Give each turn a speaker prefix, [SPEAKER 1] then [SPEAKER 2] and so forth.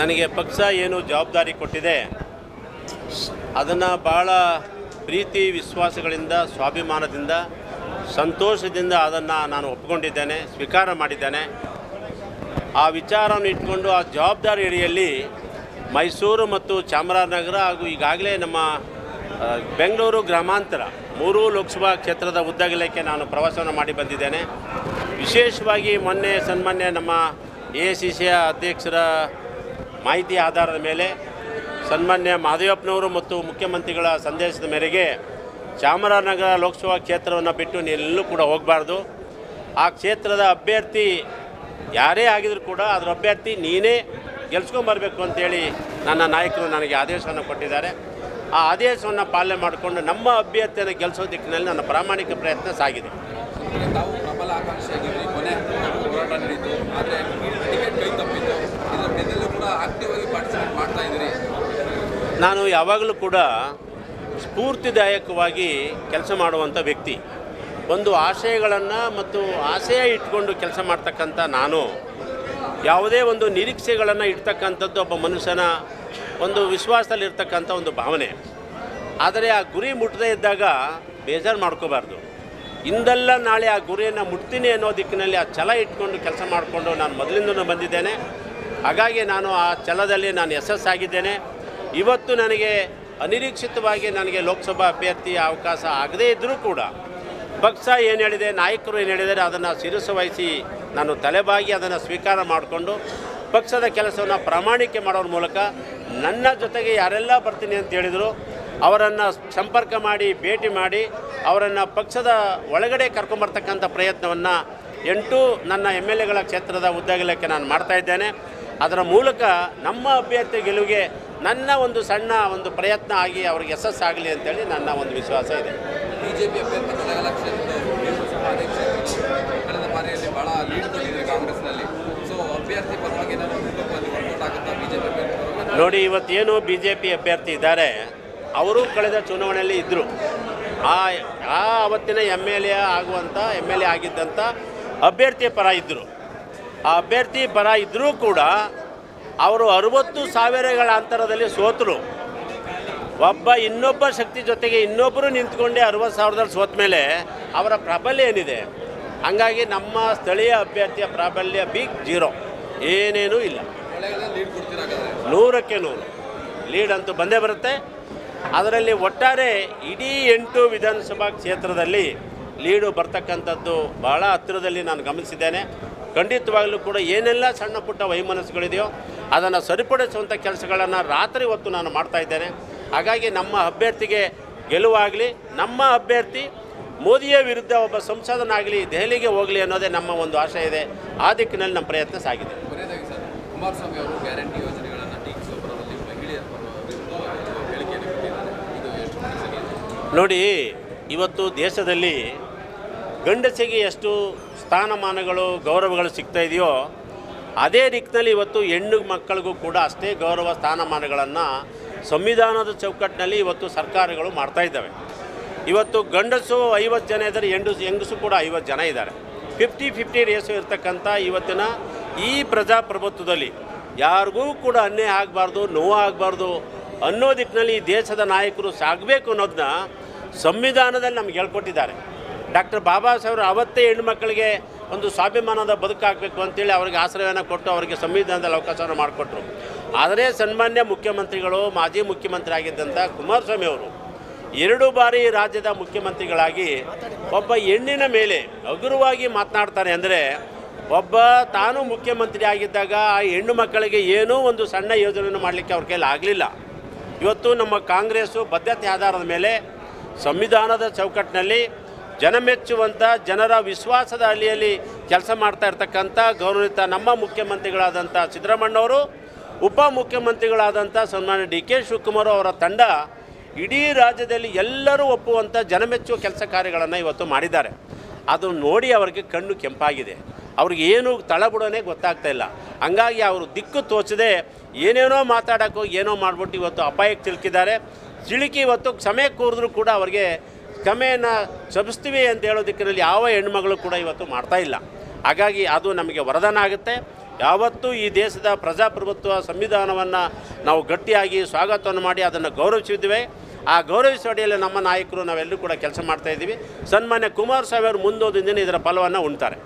[SPEAKER 1] ನನಗೆ ಪಕ್ಷ ಏನು ಜವಾಬ್ದಾರಿ ಕೊಟ್ಟಿದೆ ಅದನ್ನು ಭಾಳ ಪ್ರೀತಿ ವಿಶ್ವಾಸಗಳಿಂದ ಸ್ವಾಭಿಮಾನದಿಂದ ಸಂತೋಷದಿಂದ ಅದನ್ನು ನಾನು ಒಪ್ಪಿಕೊಂಡಿದ್ದೇನೆ, ಸ್ವೀಕಾರ ಮಾಡಿದ್ದೇನೆ. ಆ ವಿಚಾರವನ್ನು ಇಟ್ಕೊಂಡು ಆ ಜವಾಬ್ದಾರಿ ಅಡಿಯಲ್ಲಿ ಮೈಸೂರು ಮತ್ತು ಚಾಮರಾಜನಗರ ಹಾಗೂ ಈಗಾಗಲೇ ನಮ್ಮ ಬೆಂಗಳೂರು ಗ್ರಾಮಾಂತರ 3 ಲೋಕಸಭಾ ಕ್ಷೇತ್ರದ ಉದ್ದಗಲಕ್ಕೆ ನಾನು ಪ್ರವಾಸವನ್ನು ಮಾಡಿ ಬಂದಿದ್ದೇನೆ. ವಿಶೇಷವಾಗಿ ಸನ್ಮಾನ್ಯ ನಮ್ಮ AICC ಅಧ್ಯಕ್ಷರ ಮಾಹಿತಿ ಆಧಾರದ ಮೇಲೆ ಸನ್ಮಾನ್ಯ ಮಹದೇವಪ್ಪನವರು ಮತ್ತು ಮುಖ್ಯಮಂತ್ರಿಗಳ ಸಂದೇಶದ ಮೇರೆಗೆ ಚಾಮರಾಜನಗರ ಲೋಕಸಭಾ ಕ್ಷೇತ್ರವನ್ನು ಬಿಟ್ಟು ನೀನೆಲ್ಲೂ ಕೂಡ ಹೋಗಬಾರ್ದು. ಆ ಕ್ಷೇತ್ರದ ಅಭ್ಯರ್ಥಿ ಯಾರೇ ಆಗಿದರೂ ಕೂಡ ಅದರ ಅಭ್ಯರ್ಥಿ ನೀನೇ ಗೆಲ್ಸ್ಕೊಂಬರಬೇಕು ಅಂತೇಳಿ ನನ್ನ ನಾಯಕರು ನನಗೆ ಆದೇಶವನ್ನು ಕೊಟ್ಟಿದ್ದಾರೆ. ಆ ಆದೇಶವನ್ನು ಪಾಲನೆ ಮಾಡಿಕೊಂಡು ನಮ್ಮ ಅಭ್ಯರ್ಥಿಯನ್ನು ಗೆಲ್ಲಿಸೋ ದಿಕ್ಕಿನಲ್ಲಿ ನನ್ನ ಪ್ರಾಮಾಣಿಕ ಪ್ರಯತ್ನ ಸಾಗಿದೆ.
[SPEAKER 2] ತಾವು ಪ್ರಬಲ ಆಕಾಂಕ್ಷಿಯಾಗಿದ್ರಿ, ಕೊನೆ ಹೋರಾಟ ನಡೀತು, ಆದರೆ ಟಿಕೆಟ್ ಕೈ ತಪ್ಪಿತ್ತು. ಇದರ ಬೆನ್ನಲ್ಲೂ ಕೂಡ ಆಕ್ಟಿವ್ ಆಗಿ ಪಾರ್ಟಿಸಿಪೇಟ್ ಮಾಡ್ತಾ ಇದ್ದೀರಿ.
[SPEAKER 1] ನಾನು ಯಾವಾಗಲೂ ಕೂಡ ಸ್ಫೂರ್ತಿದಾಯಕವಾಗಿ ಕೆಲಸ ಮಾಡುವಂಥ ವ್ಯಕ್ತಿ. ಒಂದು ಆಶಯಗಳನ್ನು ಮತ್ತು ಆಶಯ ಇಟ್ಕೊಂಡು ಕೆಲಸ ಮಾಡ್ತಕ್ಕಂಥ ನಾನು ಯಾವುದೇ ಒಂದು ನಿರೀಕ್ಷೆಗಳನ್ನು ಇಡ್ತಕ್ಕಂಥದ್ದು ಒಬ್ಬ ಮನುಷ್ಯನ ಒಂದು ವಿಶ್ವಾಸದಲ್ಲಿರ್ತಕ್ಕಂಥ ಒಂದು ಭಾವನೆ. ಆದರೆ ಆ ಗುರಿ ಮುಟ್ಟದೇ ಇದ್ದಾಗ ಬೇಜಾರು ಮಾಡ್ಕೋಬಾರ್ದು. ಇಂದಲ್ಲ ನಾಳೆ ಆ ಗುರಿಯನ್ನು ಮುಟ್ತೀನಿ ಅನ್ನೋ ದಿಕ್ಕಿನಲ್ಲಿ ಆ ಛಲ ಇಟ್ಕೊಂಡು ಕೆಲಸ ಮಾಡಿಕೊಂಡು ನಾನು ಮೊದಲಿಂದನೂ ಬಂದಿದ್ದೇನೆ. ಹಾಗಾಗಿ ನಾನು ಆ ಛಲದಲ್ಲಿ ನಾನು ಯಶಸ್ಸಾಗಿದ್ದೇನೆ. ಇವತ್ತು ನನಗೆ ಅನಿರೀಕ್ಷಿತವಾಗಿ ನನಗೆ ಲೋಕಸಭಾ ಅಭ್ಯರ್ಥಿ ಅವಕಾಶ ಆಗದೇ ಇದ್ದರೂ ಕೂಡ ಪಕ್ಷ ಏನು ಹೇಳಿದೆ, ನಾಯಕರು ಏನು ಹೇಳಿದ್ದಾರೆ ಅದನ್ನು ಶಿರಸ್ಸು ವಹಿಸಿ ನಾನು ತಲೆಬಾಗಿ ಅದನ್ನು ಸ್ವೀಕಾರ ಮಾಡಿಕೊಂಡು ಪಕ್ಷದ ಕೆಲಸವನ್ನು ಪ್ರಾಮಾಣಿಕೆ ಮಾಡೋದ್ರ ಮೂಲಕ ನನ್ನ ಜೊತೆಗೆ ಯಾರೆಲ್ಲ ಬರ್ತೀನಿ ಅಂತ ಹೇಳಿದರು ಅವರನ್ನು ಸಂಪರ್ಕ ಮಾಡಿ ಭೇಟಿ ಮಾಡಿ ಅವರನ್ನು ಪಕ್ಷದ ಒಳಗಡೆ ಕರ್ಕೊಂಬರ್ತಕ್ಕಂಥ ಪ್ರಯತ್ನವನ್ನು 8 ನನ್ನ MLAಗಳ ಕ್ಷೇತ್ರದ ಉದ್ದಗಲಕ್ಕೆ ನಾನು ಮಾಡ್ತಾಯಿದ್ದೇನೆ. ಅದರ ಮೂಲಕ ನಮ್ಮ ಅಭ್ಯರ್ಥಿ ಗೆಲುವಿಗೆ ನನ್ನ ಒಂದು ಸಣ್ಣ ಒಂದು ಪ್ರಯತ್ನ ಆಗಿ ಅವ್ರಿಗೆ ಯಶಸ್ಸಾಗಲಿ ಅಂತೇಳಿ ನನ್ನ ಒಂದು ವಿಶ್ವಾಸ ಇದೆ.
[SPEAKER 2] ಬಿಜೆಪಿ ಅಭ್ಯರ್ಥಿ ಕಳೆದ ಕಳೆದ ಬಾರಿಯಲ್ಲಿ ಭಾಳ ಲೀಡ್ ಕೊಟ್ಟಿದೆ ಕಾಂಗ್ರೆಸ್ನಲ್ಲಿ. ಸೊ ಅಭ್ಯರ್ಥಿ ಪರವಾಗಿ ವರ್ಕೌಟ್ ಆಗುತ್ತಾ ಬಿಜೆಪಿ ಅಭ್ಯರ್ಥಿ?
[SPEAKER 1] ನೋಡಿ, ಇವತ್ತೇನು BJP ಅಭ್ಯರ್ಥಿ ಇದ್ದಾರೆ ಅವರು ಕಳೆದ ಚುನಾವಣೆಯಲ್ಲಿ ಇದ್ದರು. ಅವತ್ತಿನ MLA ಆಗಿದ್ದಂಥ ಅಭ್ಯರ್ಥಿಯ ಪರ ಇದ್ದರು. ಆ ಅಭ್ಯರ್ಥಿ ಪರ ಇದ್ದರೂ ಕೂಡ ಅವರು 60,000ಗಳ ಅಂತರದಲ್ಲಿ ಸೋತರು. ಇನ್ನೊಬ್ಬ ಶಕ್ತಿ ಜೊತೆಗೆ ಇನ್ನೊಬ್ಬರು ನಿಂತ್ಕೊಂಡೆ 60,000ದಲ್ಲಿ ಸೋತ ಮೇಲೆ ಅವರ ಪ್ರಾಬಲ್ಯ ಏನಿದೆ. ಹಂಗಾಗಿ ನಮ್ಮ ಸ್ಥಳೀಯ ಅಭ್ಯರ್ಥಿಯ ಪ್ರಾಬಲ್ಯ ಬಿಗ್ 0, ಏನೇನೂ ಇಲ್ಲ. 100ಕ್ಕೆ 100 ಲೀಡ್ ಅಂತೂ ಬಂದೇ ಬರುತ್ತೆ. ಅದರಲ್ಲಿ ಒಟ್ಟಾರೆ ಇಡೀ 8 ವಿಧಾನಸಭಾ ಕ್ಷೇತ್ರದಲ್ಲಿ ಲೀಡು ಬರ್ತಕ್ಕಂಥದ್ದು ಭಾಳ ಹತ್ತಿರದಲ್ಲಿ ನಾನು ಗಮನಿಸಿದ್ದೇನೆ. ಖಂಡಿತವಾಗಲೂ ಕೂಡ ಏನೆಲ್ಲ ಸಣ್ಣ ಪುಟ್ಟ ವೈಮನಸ್ಸುಗಳಿದೆಯೋ ಅದನ್ನು ಸರಿಪಡಿಸುವಂಥ ಕೆಲಸಗಳನ್ನು ರಾತ್ರಿ ಹೊತ್ತು ನಾನು ಮಾಡ್ತಾಯಿದ್ದೇನೆ. ಹಾಗಾಗಿ ನಮ್ಮ ಅಭ್ಯರ್ಥಿಗೆ ಗೆಲುವಾಗಲಿ, ನಮ್ಮ ಅಭ್ಯರ್ಥಿ ಮೋದಿಯ ವಿರುದ್ಧ ಒಬ್ಬ ಸಂಸದನಾಗಲಿ ದೆಹಲಿಗೆ ಹೋಗಲಿ ಅನ್ನೋದೇ ನಮ್ಮ ಒಂದು ಆಶಯ ಇದೆ. ಆ ದಿಕ್ಕಿನಲ್ಲಿ ನಮ್ಮ ಪ್ರಯತ್ನ ಸಾಗಿದೆ.
[SPEAKER 2] ಕುಮಾರಸ್ವಾಮಿ ಅವರು ಗ್ಯಾರಂಟಿ ಯೋಜನೆಗಳನ್ನು ಟೀಕಿಸುವ ಪರದಲ್ಲಿ ಮಹಿಳೆಯರ ಹೇಳಿಕೆಯನ್ನು ಕೊಟ್ಟಿದ್ದಾರೆ. ಇದು ಎಷ್ಟು?
[SPEAKER 1] ನೋಡಿ, ಇವತ್ತು ದೇಶದಲ್ಲಿ ಗಂಡಸಿಗೆ ಎಷ್ಟು ಸ್ಥಾನಮಾನಗಳು ಗೌರವಗಳು ಸಿಗ್ತಾ ಇದೆಯೋ ಅದೇ ದಿಕ್ಕಿನಲ್ಲಿ ಇವತ್ತು ಹೆಣ್ಣು ಮಕ್ಕಳಿಗೂ ಕೂಡ ಅಷ್ಟೇ ಗೌರವ ಸ್ಥಾನಮಾನಗಳನ್ನು ಸಂವಿಧಾನದ ಚೌಕಟ್ಟಿನಲ್ಲಿ ಇವತ್ತು ಸರ್ಕಾರಗಳು ಮಾಡ್ತಾ ಇದ್ದಾವೆ. ಇವತ್ತು ಗಂಡಸು 50 ಜನ ಇದ್ದಾರೆ, ಹೆಂಗಸು ಕೂಡ 50 ಜನ ಇದ್ದಾರೆ. 50-50 ರೇಸು ಇರ್ತಕ್ಕಂಥ ಇವತ್ತಿನ ಈ ಪ್ರಜಾಪ್ರಭುತ್ವದಲ್ಲಿ ಯಾರಿಗೂ ಕೂಡ ಅನ್ಯಾಯ ಆಗಬಾರ್ದು, ನೋವು ಆಗಬಾರ್ದು ಅನ್ನೋ ದಿಕ್ಕಿನಲ್ಲಿ ಈ ದೇಶದ ನಾಯಕರು ಸಾಗಬೇಕು ಅನ್ನೋದನ್ನ ಸಂವಿಧಾನದಲ್ಲಿ ನಮ್ಗೆ ಹೇಳ್ಕೊಟ್ಟಿದ್ದಾರೆ. ಡಾಕ್ಟರ್ ಬಾಬಾ ಸಾಹೇಬರು ಅವತ್ತೇ ಹೆಣ್ಣುಮಕ್ಕಳಿಗೆ ಒಂದು ಸ್ವಾಭಿಮಾನದ ಬದುಕಾಗಬೇಕು ಅಂತೇಳಿ ಅವರಿಗೆ ಆಶ್ರಯವನ್ನು ಕೊಟ್ಟು ಅವರಿಗೆ ಸಂವಿಧಾನದಲ್ಲಿ ಅವಕಾಶವನ್ನು ಮಾಡಿಕೊಟ್ರು. ಆದರೆ ಸನ್ಮಾನ್ಯ ಮುಖ್ಯಮಂತ್ರಿಗಳು, ಮಾಜಿ ಮುಖ್ಯಮಂತ್ರಿ ಆಗಿದ್ದಂಥ ಕುಮಾರಸ್ವಾಮಿ ಅವರು 2 ಬಾರಿ ರಾಜ್ಯದ ಮುಖ್ಯಮಂತ್ರಿಗಳಾಗಿ ಒಬ್ಬ ಹೆಣ್ಣಿನ ಮೇಲೆ ಹಗುರವಾಗಿ ಮಾತನಾಡ್ತಾರೆ. ಅಂದರೆ ತಾನು ಮುಖ್ಯಮಂತ್ರಿ ಆಗಿದ್ದಾಗ ಆ ಹೆಣ್ಣು ಮಕ್ಕಳಿಗೆ ಏನೂ ಒಂದು ಸಣ್ಣ ಯೋಜನೆಯನ್ನು ಮಾಡಲಿಕ್ಕೆ ಅವ್ರ ಕೈಲಿ ಆಗಲಿಲ್ಲ. ಇವತ್ತು ನಮ್ಮ ಕಾಂಗ್ರೆಸ್ಸು ಬದ್ಧತೆ ಆಧಾರದ ಮೇಲೆ ಸಂವಿಧಾನದ ಚೌಕಟ್ಟಿನಲ್ಲಿ ಜನಮೆಚ್ಚುವಂಥ ಜನರ ವಿಶ್ವಾಸದ ಅಲ್ಲಿಯಲ್ಲಿ ಕೆಲಸ ಮಾಡ್ತಾ ಇರ್ತಕ್ಕಂಥ ಗೌರವಿತ ನಮ್ಮ ಮುಖ್ಯಮಂತ್ರಿಗಳಾದಂಥ ಸಿದ್ದರಾಮಣ್ಣವರು, ಉಪಮುಖ್ಯಮಂತ್ರಿಗಳಾದಂಥ ಸನ್ಮಾನ್ಯ DK ಶಿವಕುಮಾರ್ ಅವರ ತಂಡ ಇಡೀ ರಾಜ್ಯದಲ್ಲಿ ಎಲ್ಲರೂ ಒಪ್ಪುವಂಥ ಜನಮೆಚ್ಚುವ ಕೆಲಸ ಕಾರ್ಯಗಳನ್ನು ಇವತ್ತು ಮಾಡಿದ್ದಾರೆ. ಅದನ್ನು ನೋಡಿ ಅವರಿಗೆ ಕಣ್ಣು ಕೆಂಪಾಗಿದೆ. ಅವ್ರಿಗೆ ಏನು ತಳಬುಡನೆ ಗೊತ್ತಾಗ್ತಾ ಇಲ್ಲ. ಹಂಗಾಗಿ ಅವರು ದಿಕ್ಕು ತೋಚದೆ ಏನೇನೋ ಮಾತಾಡೋಕ್ಕೋ ಏನೋ ಮಾಡಿಬಿಟ್ಟು ಇವತ್ತು ಅಪಾಯಕ್ಕೆ ಸಿಲುಕಿದ್ದಾರೆ. ಸಿಲುಕಿ ಇವತ್ತು ಕ್ಷಮೆ ಕೂರಿದ್ರೂ ಕೂಡ ಅವರಿಗೆ ಕ್ಷಮೆಯನ್ನು ಸಭಿಸ್ತೀವಿ ಅಂತ ಹೇಳೋ ದಿಕ್ಕಿನಲ್ಲಿ ಯಾವ ಹೆಣ್ಮಗಳು ಕೂಡ ಇವತ್ತು ಮಾಡ್ತಾ ಇಲ್ಲ. ಹಾಗಾಗಿ ಅದು ನಮಗೆ ವರದಾನ ಆಗುತ್ತೆ. ಯಾವತ್ತೂ ಈ ದೇಶದ ಪ್ರಜಾಪ್ರಭುತ್ವ ಸಂವಿಧಾನವನ್ನು ನಾವು ಗಟ್ಟಿಯಾಗಿ ಸ್ವಾಗತವನ್ನು ಮಾಡಿ ಅದನ್ನು ಗೌರವಿಸಿದ್ವಿ. ಆ ಗೌರವಿಸುವ ಅಡಿಯಲ್ಲಿ ನಮ್ಮ ನಾಯಕರು ನಾವೆಲ್ಲರೂ ಕೂಡ ಕೆಲಸ ಮಾಡ್ತಾಯಿದ್ದೀವಿ. ಸನ್ಮಾನ್ಯ ಕುಮಾರಸ್ವಾಮಿ ಅವರು ಮುಂದೋದ ದಿನ ಇದರ ಫಲವನ್ನು ಉಣ್ತಾರೆ.